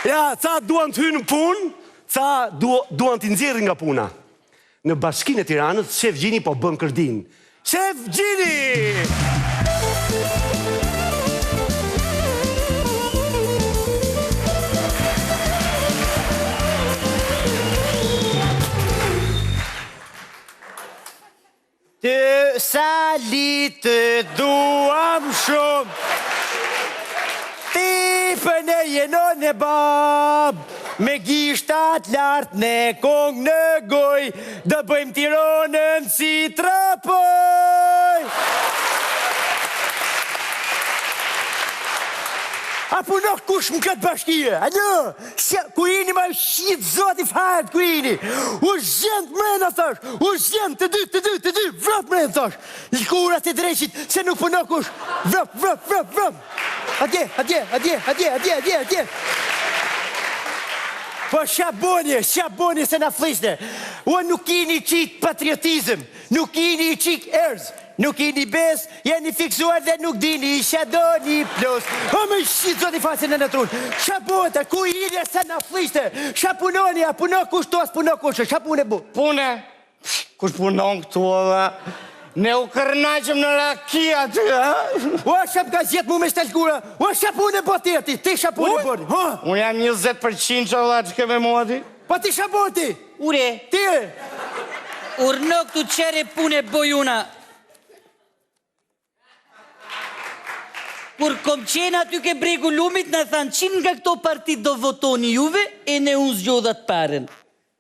Ja, ca duan të hynë në punë, ca duan të nxjerrin nga puna. Në Bashkinë e Tiranës, Shef Gjini po bën kërdin. Shef Gjini! Të Sali të duam shumë, ti për ne jenon e bab, me gishtat lartë në kong në goj, dë bëjmë Tiranën si trapoj. A punok kush më këtë bashkije? Alo, kurini ma shqitë zoti fajt, kurini. U zhjent mrena, thash. U zhjent të dy, vrap mrena, thash. Likurat e dreqit, se nuk punok kush. Vrap. Adje. Po shaboni se na flishte. O nuk kini qik patriotizm, nuk kini qik erz. Nuk kini bes, jeni fiksuar dhe nuk dini, isha do një plus. O më shqitë zoti fasin e në trunë. Shabota, ku i ilje se në flishte. Shapunoni, a puno kush tos, puno kush, shapune bu. Pune, kush punon këtu edhe. Ne u kërnaqëm në rakia ty, ha? O shap ka zjetë mu me shtelkura. O shapune bo tjeti, ti shapune bodi. Unë jam 20% që vëlla që keme modi. Po ti shapoti. Ure, Ti. urnok të qere pune bojuna. Kur kom qenë aty ke bregu lumit, në thanë, qimë nga këto partit do votoni juve, e ne unë zgjodhat paren.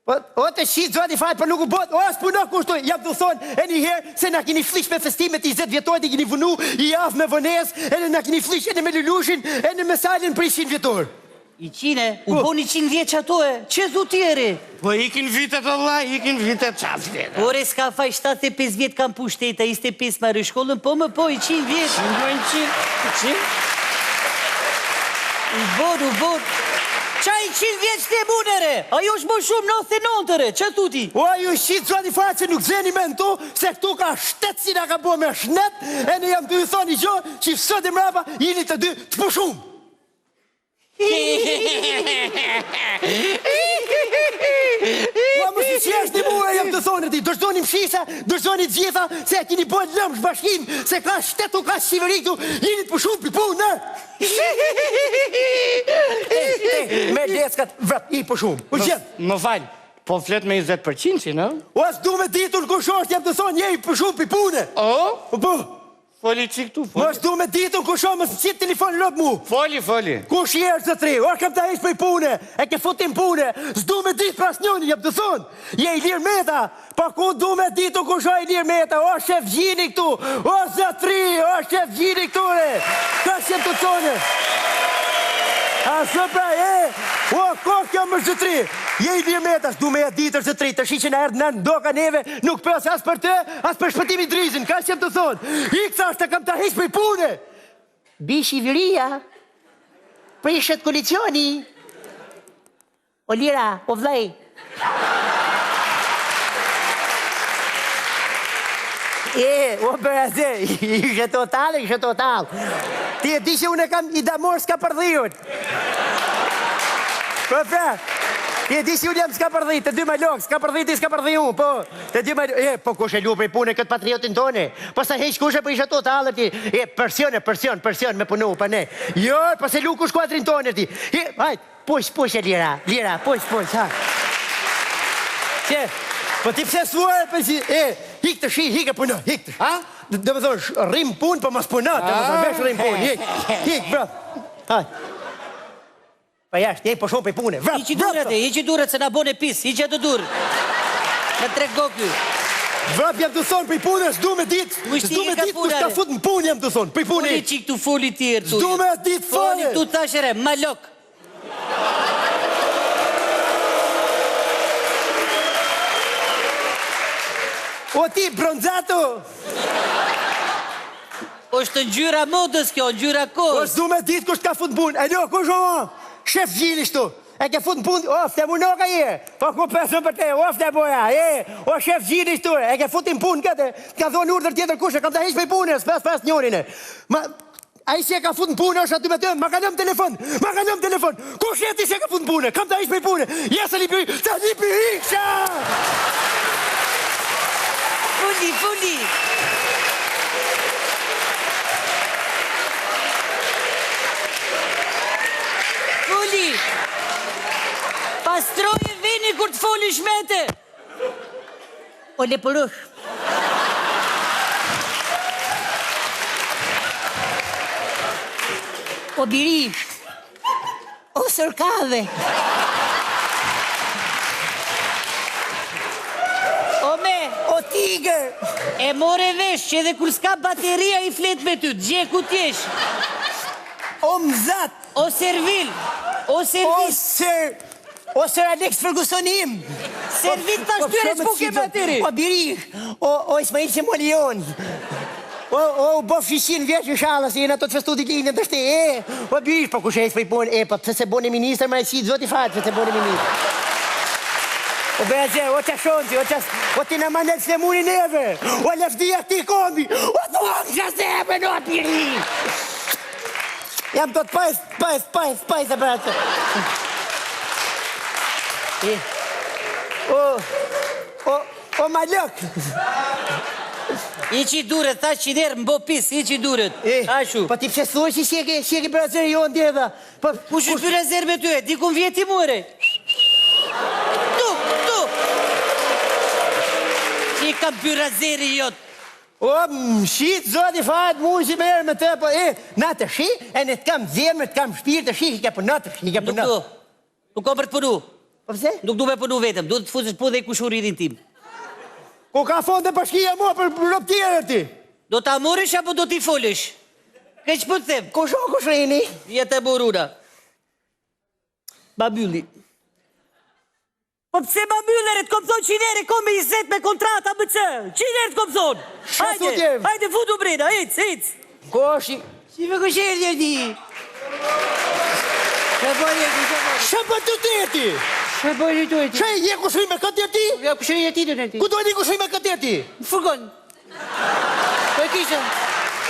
O të shqitë zoti fajt, për nuk u bot, o së puno kushtu, jam të thonë, e njëherë, se na kini flish me festimet i 10 vjetojt, i kini vënu, i avë me vënes, e na kini flish e në me lulushin, e në mesalin për i 100 vjetor. I qine, u boni 100 vjeç ato e, që dhu tjeri? Po ikin vitet Allah, ikin vitet qafte. Ore, s'ka faj 75 vjet kam pu shteta, 25 marrë shkollën, po më po, i 100 vjeç. U bor. Qaj 100 vjeç të e munere? Ajo është më shumë 99-ere, që thuti? O, ju shqitë zoti fajt se nuk zeni me në tu, se këtu ka shtetë si nga ka bo me shnet, e në jam të ju thoni gjo, që sot e mrapa, jini të dy të për shumë. Po më si që është një mua jam të thonë ti, dërzonim shisa, dërzoni gjitha, se e kini bojnë lëmsh bashkim, se ka shtetu, ka shqiveriktu, jini të për shumë për punë, me leskat vrap, i për shumë. U gjithë. Më falj, po flet me 20% si, në? O, s'du me ditur kush është, jam të thonë, je i për shumë për punë. Po, foli qik tu, më foli. s'du me ditur kush është, më s'qitë telefon lëp mu. Foli. Kush je është zëtri, o kam të ish për i pune, e ke futim pune, s'du me ditë pras njoni, jam të thonë, je i lirë meta, pa ku du me ditu kush është i lirë meta, o Shef Gjini këtu, o zëtri, o Shef Gjini këtu, ka shem të thonë. A së pra, o ko kjo më zëtri, je i lirë meta, s'du me e ditër zëtri, të shi që në erdë në ndoka neve, nuk pës as për të, as për shpëtimi drizin, ka shem të thonë, iksa është të kam të ish për i pune. Bishi viria, prishet koalicioni, o lira, o vlej. O bërëze, ishe total. Ti e di që unë e kam i damor s'ka përdhijun. Po pra, ti e di që unë jam s'ka përdhij, të dy ma lokë, s'ka përdhij ti s'ka përdhij unë, po. Të dy ma lokë, po kush e lu për i punë këtë patriotin tone, po sa heq kush e për ishe totalë ti, përsion me punu, pa ne. Jo, po se lu kush kuatrin tone ti. Hajt, push e lira, push, ha. Që, po ti pse suar, për si, hik të shi, hik e punë, hik të shi. Dhe me thosh, rrim punë, po mas punat, dhe me thosh, vesh rrim punë, hik, bro. Hajt. Pa jashtë, po shumë për i punë, vrap. Iqi duret se na bone pis, iqi atë dur. Me tre goky. Vrap jam të thonë për i punë, s'du me ditë, kush ka fut në punë jam të thonë, për i punë. Foli qik të foli tjerë tu. S'du me ditë foli. Foli tu tashere, malok. O ti, bronzato! është ngjyra modës kjo, ngjyra kohës. O s'du me ditë kush ka fut në punë. Alo, kush o? Shef Gjini shtu. E ke fut në punë, ofte mu noka je. Po ku pesën për te, ofte boja. O Shef Gjini shtu, e ke fut në punë këtë. Ka thonë urdhër tjetër kush, e kam të heq për i punë, s'pes njërin e. Ma, Ai si e ka fut në punë është aty me të, ma ka lëm telefon. Kush jeti si e ka fut në punë? Kam ta ish për punë. Jesë lipi, sa lipi hiksha! Fuli. Fuli. Pastroje vini kur të foli shmete. O le përësh. O biri. O sërkave. O me. O tiger! E more vesh që edhe kur s'ka bateria i flet me ty, gje ku t'jesh. O mzat! O servil. O servil. O Sir Alex Fergusonim! Servil pas tyre s'po ke bateri. O biri! O Ismail Semolion! O bof shishin vjeç inshallah se jena të festu t'i linjën të shte, o biri, po kush e s'poj pon, po pëse se boni minister, ma e si zoti fat, pëse se boni minister. O beze, o qa shonti, o ti në manet se muni neve, o lefdia ti kombi, o të angë që sebe, no biri! Jam të pajs e bratë. O malëk! Iqi duret, thash që njerë mbo pis, iqi duret. Ashu. Po ti pse thuaj si si e brazer jo ndjeva. Po kush është brazer me ty? Di ku vjeti more. Tu. Që kam brazer jot. O, shit, zoti fat, mu si merë me të, po, na të shi, e në të kam zemër, të kam shpirë të shi, i ka për natë, Nuk kam për të punu. Po pëse? Nuk du me punu vetëm, du të fuzës pu dhe i kushuritin tim. Ku ka fonde pashkia mua për roptjerë ti? Do t'a morish apo do t'i folish? Keq po të them. Kush rini? Jetë e boruna. Babylli. Po pse babyllere t'kom thonë qinere, kom me 20 me kontrata më që? Qinere t'kom thonë? Hajde, futu breda, hic. Koshi. Si me kësherë njërdi? Shë për të tërti? Shë bojnë të e ti? Shë je kushri me këtë tërti? Ja, kushri e ti të në ti. Ku do një kushri me këtë tërti? Në furgon. Po e kisha.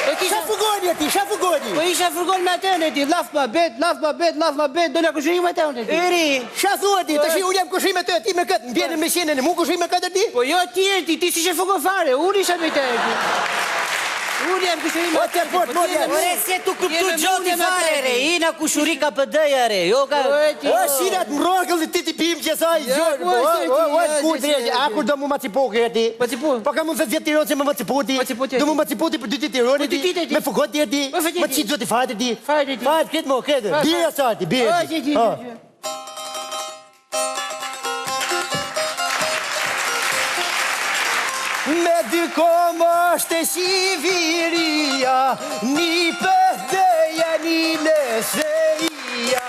Shë furgoni e ti, shë furgoni? Po isha furgon me atë në ti, laf ma bet, do në kushri me atë në ti. Eri, shë thua ti, të shi unë jam kushri me të ti me këtë, në bjene me shenën e mu kushri me këtë ti? Po jo ti e ti si që furgon fare, unë isha me të e ti. Unë jam kushuri me të ti. Ore, se tu këptu gjoti fare, re, ina kushuri ka pëdëja, re, jo ka... O, shinat më rogëll dhe ti ti pim që saj, gjojnë, o, kur drejë, a kur do mu ma cipo kërë ti? Ma cipo? Po ka mund se zjetë tironë që me ma cipo ti? Do mu ma cipo ti për dy ti tironi ti? Me fugot ti e ti? Me qitë zoti fajtë ti? Fajtë, këtë mo, këtë, bjerë sa ti, bjerë ti. Me dy komë është e shiviria, një pëdëja, një nëseja.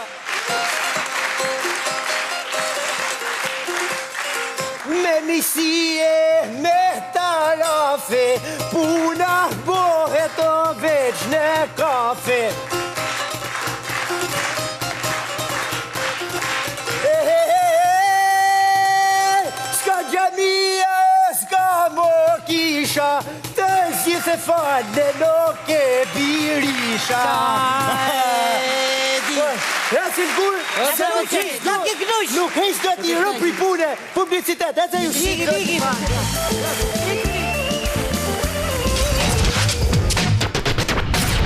Me misie, me tarafe, puna bohet o veç në kafe. Ska gjamia, ska mo kisha, të zhjith e falë nuk e birisha. Rasin kur, nuk hejsh do t'i rëpri pune, publicitet, e se ju shikë.